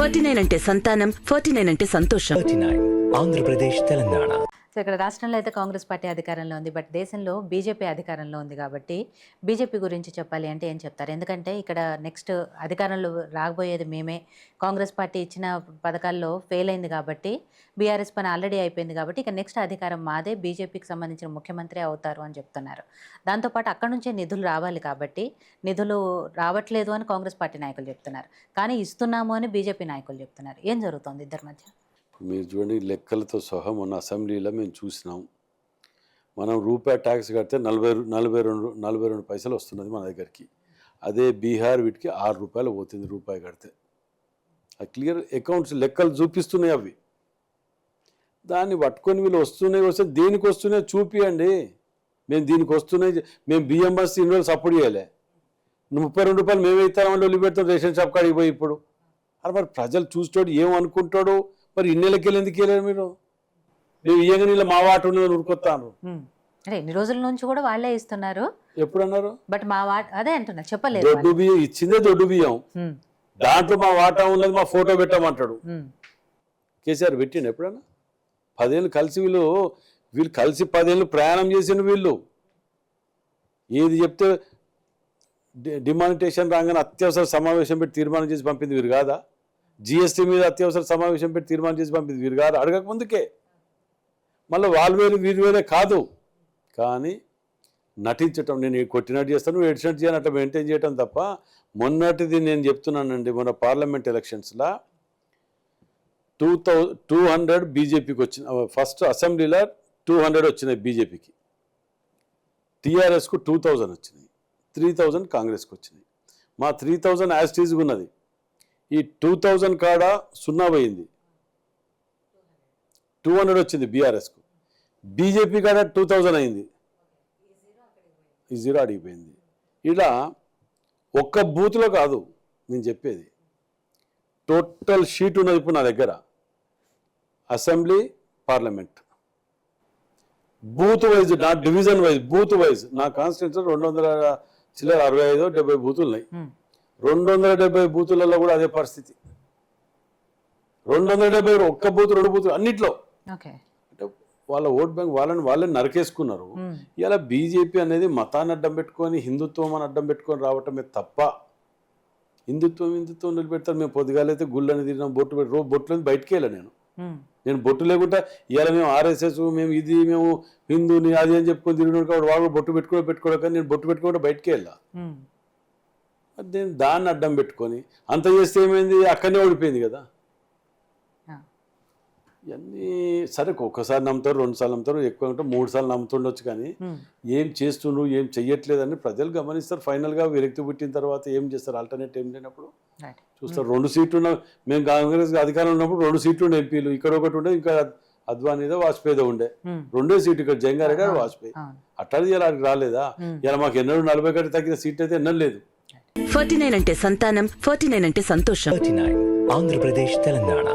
49 అంటే సంతానం, 49 అంటే సంతోషం. 39 ఆంధ్రప్రదేశ్ తెలంగాణ. సో ఇక్కడ రాష్ట్రంలో అయితే కాంగ్రెస్ పార్టీ అధికారంలో ఉంది, బట్ దేశంలో బీజేపీ అధికారంలో ఉంది. కాబట్టి బీజేపీ గురించి చెప్పాలి అంటే ఏం చెప్తారు? ఎందుకంటే ఇక్కడ నెక్స్ట్ అధికారంలో రాబోయేది మేమే, కాంగ్రెస్ పార్టీ ఇచ్చిన పథకాల్లో ఫెయిల్ అయింది కాబట్టి బీఆర్ఎస్ పని ఆల్రెడీ అయిపోయింది కాబట్టి ఇక నెక్స్ట్ అధికారం మాదే, బీజేపీకి సంబంధించిన ముఖ్యమంత్రి అవుతారు అని చెప్తున్నారు. దాంతోపాటు అక్కడ నుంచే నిధులు రావాలి కాబట్టి నిధులు రావట్లేదు అని కాంగ్రెస్ పార్టీ నాయకులు చెప్తున్నారు, కానీ ఇస్తున్నాము అని బీజేపీ నాయకులు చెప్తున్నారు. ఏం జరుగుతుంది ఇద్దరి మధ్య? మీరు చూడండి, లెక్కలతో సహా మొన్న అసెంబ్లీలో మేము చూసినాం. మనం రూపాయి ట్యాక్స్ కడితే 42 పైసలు వస్తున్నది మన దగ్గరికి. అదే బీహార్ వీటికి 6 రూపాయలు పోతుంది రూపాయి కడితే. అది క్లియర్ అకౌంట్స్ లెక్కలు చూపిస్తున్నాయి. అవి దాన్ని పట్టుకొని వీళ్ళు వస్తే దేనికి వస్తున్నాయి చూపియండి. మేము దీనికి వస్తున్నాయి, మేము బిఎంఎస్ ఇన్ని రోజులు సపోర్ట్ చేయలే. 32 రూపాయలు మేమే ఇస్తామని వదిలి పెడతాం రేషన్ షాప్ కాడికి పోయి. ఇప్పుడు అది మరి ప్రజలు చూస్తాడు ఏమనుకుంటాడు? మరి ఇన్నెలకి వెళ్ళి ఎందుకు వెళ్ళారు మీరు? మేము ఇయ్యంగా నీళ్ళ మా వాట ఉన్నదని ఉరుకొస్తాను. అరే ఎన్ని రోజుల నుంచి కూడా వాళ్ళే ఇస్తున్నారు. ఎప్పుడు అన్నారు? బట్ మా వాట అదే అంటున్నా, చెప్పలేదు. దొడ్డు బియ్యం ఇచ్చిందే దొడ్డు బియ్యం, దాంట్లో మా వాటా ఉన్నది మా ఫోటో పెట్టామంటాడు. కేసీఆర్ పెట్టిండు ఎప్పుడన్నా? 10 ఏళ్ళు కలిసి వీళ్ళు కలిసి 10 ఏళ్ళు ప్రయాణం చేసిన వీళ్ళు. ఏది చెప్తే డిమానిటేషన్ రాగానే అత్యవసర సమావేశం పెట్టి తీర్మానం చేసి పంపింది వీరు కాదా? జిఎస్టీ మీద అత్యవసర సమావేశం పెట్టి తీర్మానం చేసి పంపింది వీరు కాదు? అడగక ముందుకే మళ్ళీ వాళ్ళు వేరు వీరు వేరే కాదు, కానీ నటించటం. నేను కొట్టినట్టు చేస్తాను, నువ్వు ఏడ్చినట్టు చేయను, అట్లా మెయింటైన్ చేయటం తప్ప. మొన్నటిది నేను చెప్తున్నానండి, మొన్న పార్లమెంట్ ఎలక్షన్స్లో 200 బీజేపీకి వచ్చిన, ఫస్ట్ అసెంబ్లీలో 200 వచ్చినాయి బీజేపీకి, టీఆర్ఎస్కు 2000 వచ్చినాయి, 3000 కాంగ్రెస్కి వచ్చినాయి. మా 3000 యాస్టీజ్గా ఉన్నది. ఈ 2000 కాడ 0 పోయింది, 200 వచ్చింది బీఆర్ఎస్కు. బీజేపీ కాడ 2000 అయింది, ఈ 0 అడిగిపోయింది. ఇలా ఒక్క బూత్లో కాదు నేను చెప్పేది, టోటల్ షీట్ ఉన్నది ఇప్పుడు నా దగ్గర. అసెంబ్లీ, పార్లమెంట్, బూత్ వైజ్, నా డివిజన్ వైజ్, బూత్ వైజ్. నా కాన్స్టిట్యూన్సీ 265-70 బూతులు ఉన్నాయి. 270 బూతులలో కూడా అదే పరిస్థితి. 270 ఒక్క బూత్ 2 బూతులు అన్నిట్లో. అంటే వాళ్ళ ఓట్ బ్యాంక్ వాళ్ళని నరికేసుకున్నారు. ఇలా బీజేపీ అనేది మతాన్ని అడ్డం పెట్టుకొని, హిందుత్వం అని అడ్డం పెట్టుకొని రావటమే తప్ప, హిందుత్వం నిలబెడతారు. మేము పొద్దుగాలైతే గుళ్ళని తిరిగినాం, బొట్టు పెట్టి బొట్టులని బయటికి వెళ్ళా. నేను బొట్టు లేకుండా ఇవాళ మేము ఆర్ఎస్ఎస్, మేము ఇది, మేము హిందూని అది అని చెప్పుకొని తిరిగినాడు కాబట్టి వాళ్ళు బొట్టు పెట్టుకోవడం కానీ నేను బొట్టు పెట్టుకోవడం బయటికి వెళ్ళా. దాన్ని అడ్డం పెట్టుకొని అంత చేస్తే ఏమైంది? అక్కడనే ఓడిపోయింది కదా. ఇవన్నీ సరే, ఒక్కసారి నమ్ముతారు, 2 సార్లు నమ్ముతారు, ఎక్కువ అంటే 3 సార్లు నమ్ముతుండొచ్చు, కానీ ఏం చేస్తుండ్రు, ఏం చెయ్యట్లేదని ప్రజలు గమనిస్తారు. ఫైనల్గా విరక్తి పుట్టిన తర్వాత ఏం చేస్తారు? ఆల్టర్నేట్ ఏం లేనప్పుడు చూస్తారు. 2 సీట్లు ఉన్న, మేము కాంగ్రెస్ అధికారంలో ఉన్నప్పుడు 2 సీట్లు ఉండే ఎంపీలు, ఇక్కడ ఒకటి ఉండే, ఇంకా అద్వానీదో వాజ్పేయిదో ఉండే, 2 సీట్లు. ఇక్కడ జంగారెడ్డి గారు, వాజ్పేయి. అట్టాది ఇలా రాలేదా? ఇలా మాకు ఎన్నడూ 40 కంటే తగ్గిన సీట్లు అయితే ఎన్నడూ లేదు. 49 అంటే సంతానం, 49 అంటే సంతోషం. 39 ఆంధ్రప్రదేశ్ తెలంగాణ.